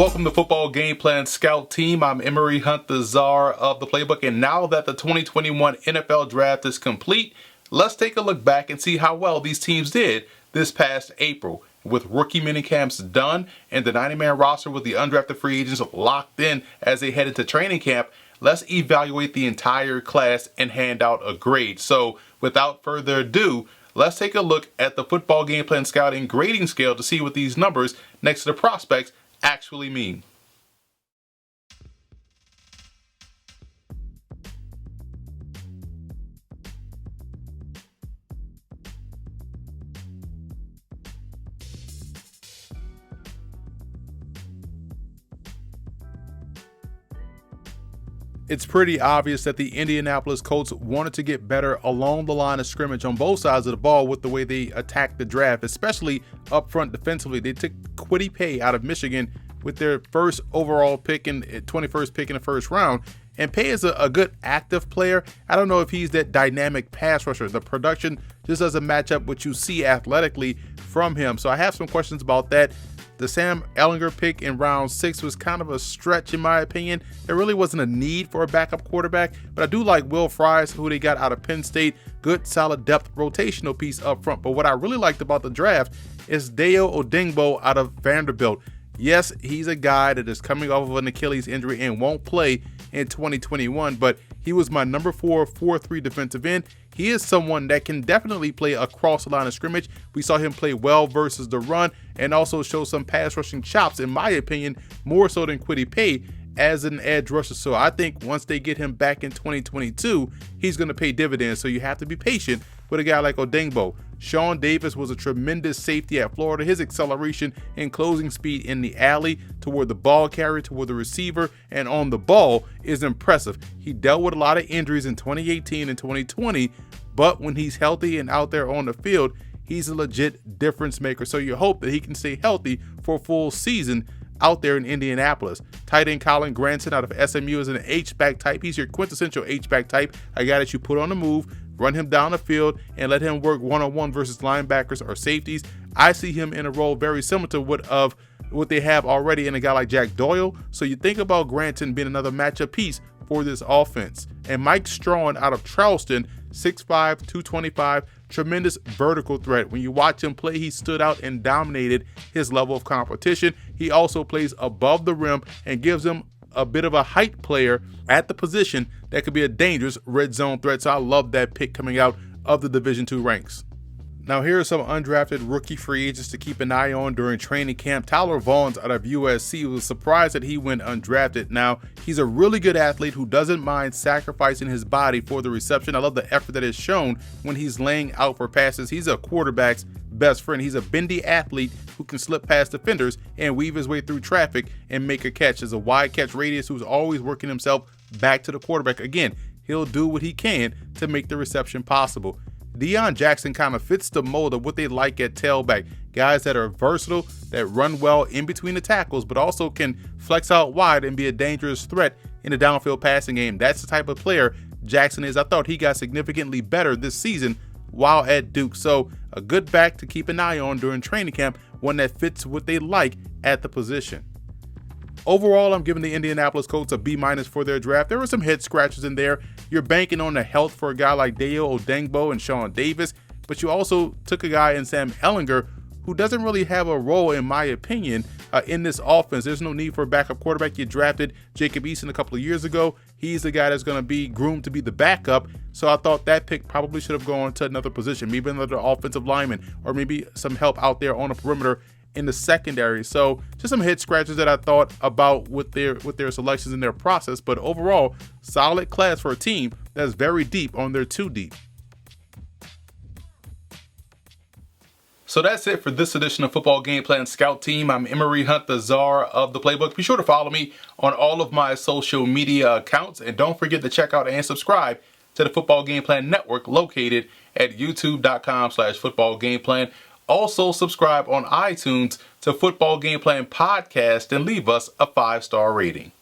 Welcome to Football Game Plan Scout Team. I'm Emery Hunt, the czar of the playbook. And now that the 2021 NFL Draft is complete, let's take a look back and see how well these teams did this past April. With rookie minicamps done and the 90-man roster with the undrafted free agents locked in as they head into training camp, let's evaluate the entire class and hand out a grade. So without further ado, let's take a look at the Football Game Plan Scouting grading scale to see what these numbers next to the prospects actually mean. It's pretty obvious that the Indianapolis Colts wanted to get better along the line of scrimmage on both sides of the ball with the way they attacked the draft, especially up front defensively. They took Kwity Paye out of Michigan with their first overall pick and 21st pick in the first round. And Paye is a good active player. I don't know if he's that dynamic pass rusher. The production just doesn't match up what you see athletically from him. So I have some questions about that. The Sam Ehlinger pick in round 6 was kind of a stretch in my opinion. There really wasn't a need for a backup quarterback, but I do like Will Fries, who they got out of Penn State. Good, solid depth rotational piece up front. But what I really liked about the draft is Dayo Odeyingbo out of Vanderbilt. Yes, he's a guy that is coming off of an Achilles injury and won't play in 2021, but he was my number 4-4-3 defensive end. He is someone that can definitely play across the line of scrimmage. We saw him play well versus the run and also show some pass rushing chops, in my opinion, more so than Kwity Paye as an edge rusher. So I think once they get him back in 2022, he's going to pay dividends. So you have to be patient with a guy like Odeyingbo. Sean Davis was a tremendous safety at Florida. His acceleration and closing speed in the alley toward the ball carrier, toward the receiver, and on the ball is impressive. He dealt with a lot of injuries in 2018 and 2020, but when he's healthy and out there on the field, he's a legit difference maker. So you hope that he can stay healthy for a full season out there in Indianapolis. Tight end Colin Granson out of SMU is an H-back type. He's your quintessential H-back type, a guy that you put on the move, run him down the field, and let him work one-on-one versus linebackers or safeties. I see him in a role very similar to what they have already in a guy like Jack Doyle. So you think about Granson being another matchup piece for this offense. And Mike Strawn out of Charleston, 6'5", 225, tremendous vertical threat. When you watch him play, he stood out and dominated his level of competition. He also plays above the rim and gives them a bit of a height player at the position that could be a dangerous red zone threat. So I love that pick coming out of the Division II ranks. Now here are some undrafted rookie free agents to keep an eye on during training camp. Tyler Vaughns out of USC, was surprised that he went undrafted. Now, he's a really good athlete who doesn't mind sacrificing his body for the reception. I love the effort that is shown when he's laying out for passes. He's a quarterback's best friend. He's a bendy athlete who can slip past defenders and weave his way through traffic and make a catch. There's a wide catch radius who's always working himself back to the quarterback. Again, he'll do what he can to make the reception possible. Deion Jackson kind of fits the mold of what they like at tailback. Guys that are versatile, that run well in between the tackles, but also can flex out wide and be a dangerous threat in the downfield passing game. That's the type of player Jackson is. I thought he got significantly better this season while at Duke. So a good back to keep an eye on during training camp, one that fits what they like at the position. Overall, I'm giving the Indianapolis Colts a B- for their draft. There were some head scratches in there. You're banking on the health for a guy like Dayo Odeyingbo and Sean Davis, but you also took a guy in Sam Ehlinger who doesn't really have a role, in my opinion, in this offense. There's no need for a backup quarterback. You drafted Jacob Eason a couple of years ago. He's the guy that's going to be groomed to be the backup. So I thought that pick probably should have gone to another position, maybe another offensive lineman, or maybe some help out there on the perimeter in the secondary. So just some head scratches that I thought about with their selections and their process. But overall, solid class for a team that's very deep on their 2 deep. So that's it for this edition of Football Game Plan Scout Team. I'm Emery Hunt, the czar of the playbook. Be sure to follow me on all of my social media accounts. And don't forget to check out and subscribe to the Football Game Plan Network located at youtube.com/footballgameplan. Also subscribe on iTunes to Football Game Plan Podcast and leave us a 5-star rating.